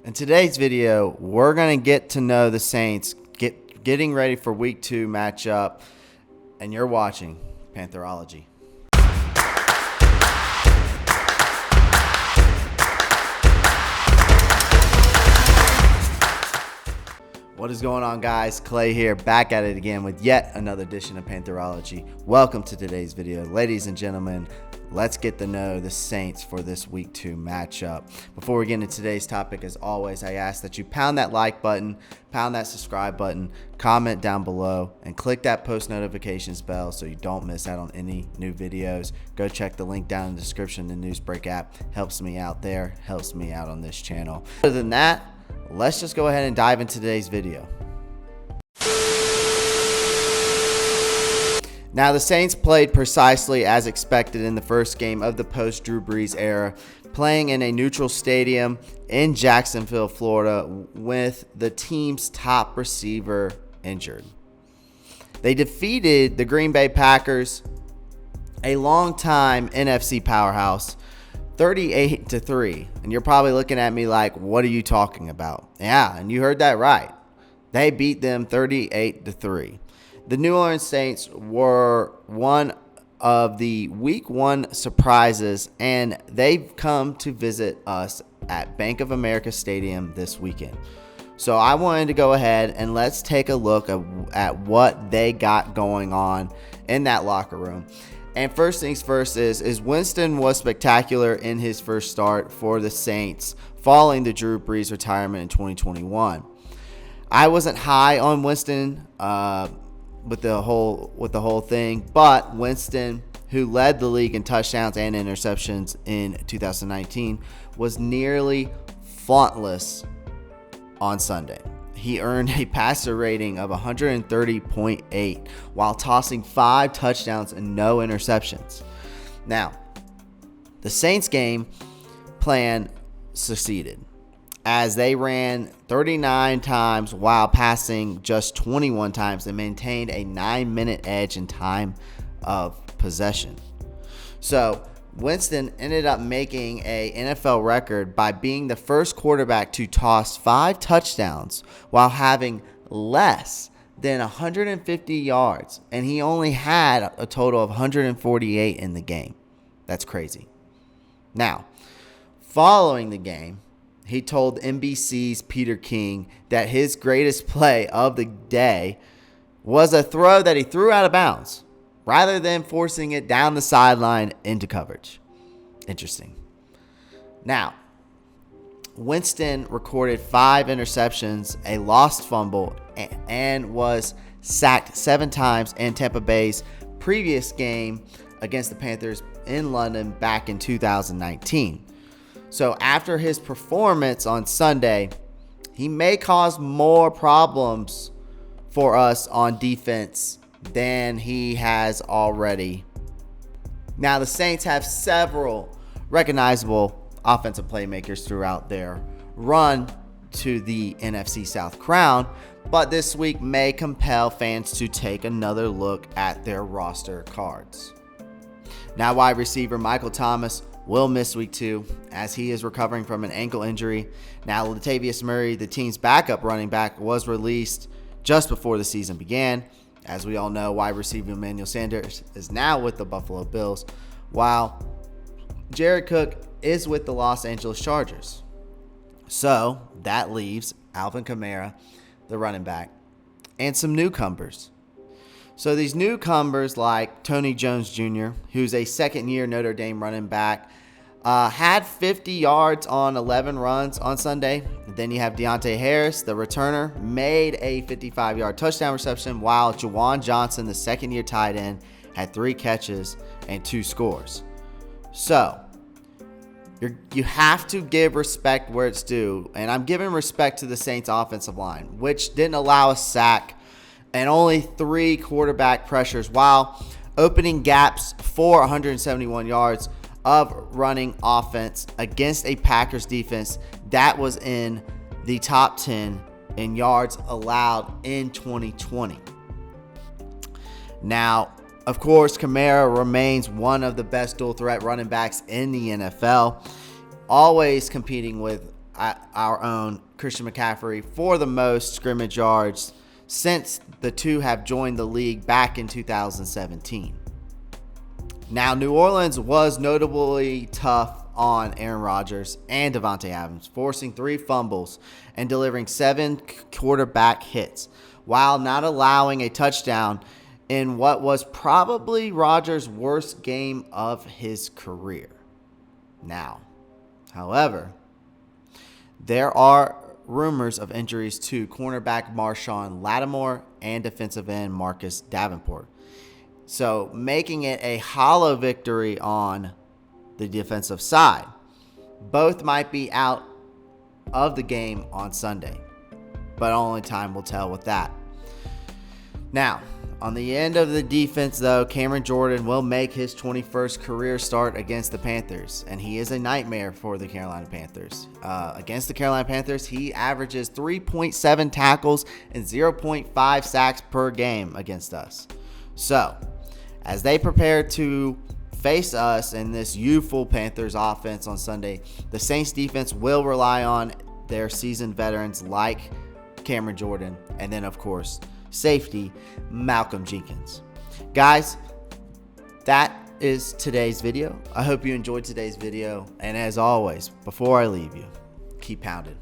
In today's video, we're going to get to know the Saints, getting ready for Week 2 matchup, and you're watching Pantherology. What is going on, guys? Clay here, back at it again with yet another edition of Pantherology. Welcome to today's video. Ladies and gentlemen, let's get to know the Saints for this Week 2 matchup. Before we get into today's topic, as always, I ask that you pound that like button, pound that subscribe button, comment down below, and click that post notifications bell so you don't miss out on any new videos. Go check the link down in the description. The Newsbreak app helps me out there, helps me out on this channel. Other than that, let's just go ahead and dive into today's video. Now, the Saints played precisely as expected in the first game of the post-Drew Brees era, playing in a neutral stadium in Jacksonville, Florida, with the team's top receiver injured. They defeated the Green Bay Packers, a longtime NFC powerhouse, 38-3. And you're probably looking at me like, what are you talking about? Yeah, and you heard that right. They beat them 38-3. The New Orleans Saints were one of the Week 1 surprises, and they've come to visit us at Bank of America Stadium this weekend. So I wanted to go ahead and let's take a look at what they got going on in that locker room. And first things first is Winston was spectacular in his first start for the Saints following the Drew Brees retirement in 2021. I wasn't high on Winston with the whole thing, but Winston, who led the league in touchdowns and interceptions in 2019, was nearly faultless on Sunday. He earned a passer rating of 130.8 while tossing 5 touchdowns and no interceptions. Now, the Saints game plan succeeded as they ran 39 times while passing just 21 times and maintained a 9-minute edge in time of possession. So Winston ended up making a NFL record by being the first quarterback to toss 5 touchdowns while having less than 150 yards, and he only had a total of 148 in the game. That's crazy. Now, following the game, he told NBC's Peter King that his greatest play of the day was a throw that he threw out of bounds rather than forcing it down the sideline into coverage. Interesting. Now, Winston recorded 5 interceptions, a lost fumble, and was sacked 7 times in Tampa Bay's previous game against the Panthers in London back in 2019. So after his performance on Sunday, he may cause more problems for us on defense than he has already. Now, the Saints have several recognizable offensive playmakers throughout their run to the NFC South crown, but this week may compel fans to take another look at their roster cards. Now, wide receiver Michael Thomas will miss Week 2 as he is recovering from an ankle injury. Now, Latavius Murray, the team's backup running back, was released just before the season began. As we all know, wide receiver Emmanuel Sanders is now with the Buffalo Bills, while Jared Cook is with the Los Angeles Chargers. So that leaves Alvin Kamara, the running back, and some newcomers. So these newcomers like Tony Jones Jr., who's a second-year Notre Dame running back, had 50 yards on 11 runs on Sunday. Then you have Deontay Harris, the returner, made a 55-yard touchdown reception, while Juwan Johnson, the second-year tight end, had 3 catches and 2 scores. So you have to give respect where it's due, and I'm giving respect to the Saints' offensive line, which didn't allow a sack and only 3 quarterback pressures while opening gaps for 171 yards of running offense against a Packers defense that was in the top 10 in yards allowed in 2020. Now, of course, Kamara remains one of the best dual threat running backs in the NFL, always competing with our own Christian McCaffrey for the most scrimmage yards since the two have joined the league back in 2017. Now, New Orleans was notably tough on Aaron Rodgers and Devontae Adams, forcing 3 fumbles and delivering 7 quarterback hits, while not allowing a touchdown in what was probably Rodgers' worst game of his career. Now, however, there are rumors of injuries to cornerback Marshawn Lattimore and defensive end Marcus Davenport, so making it a hollow victory on the defensive side. Both might be out of the game on Sunday, but only time will tell with that. Now, on the end of the defense, though, Cameron Jordan will make his 21st career start against the Panthers, and he is a nightmare for the Carolina Panthers. Against the Carolina Panthers, he averages 3.7 tackles and 0.5 sacks per game against us. So, as they prepare to face us in this youthful Panthers offense on Sunday, the Saints defense will rely on their seasoned veterans like Cameron Jordan, and then, of course, safety Malcolm Jenkins. Guys, that is today's video. I hope you enjoyed today's video, and as always, before I leave you, keep pounding.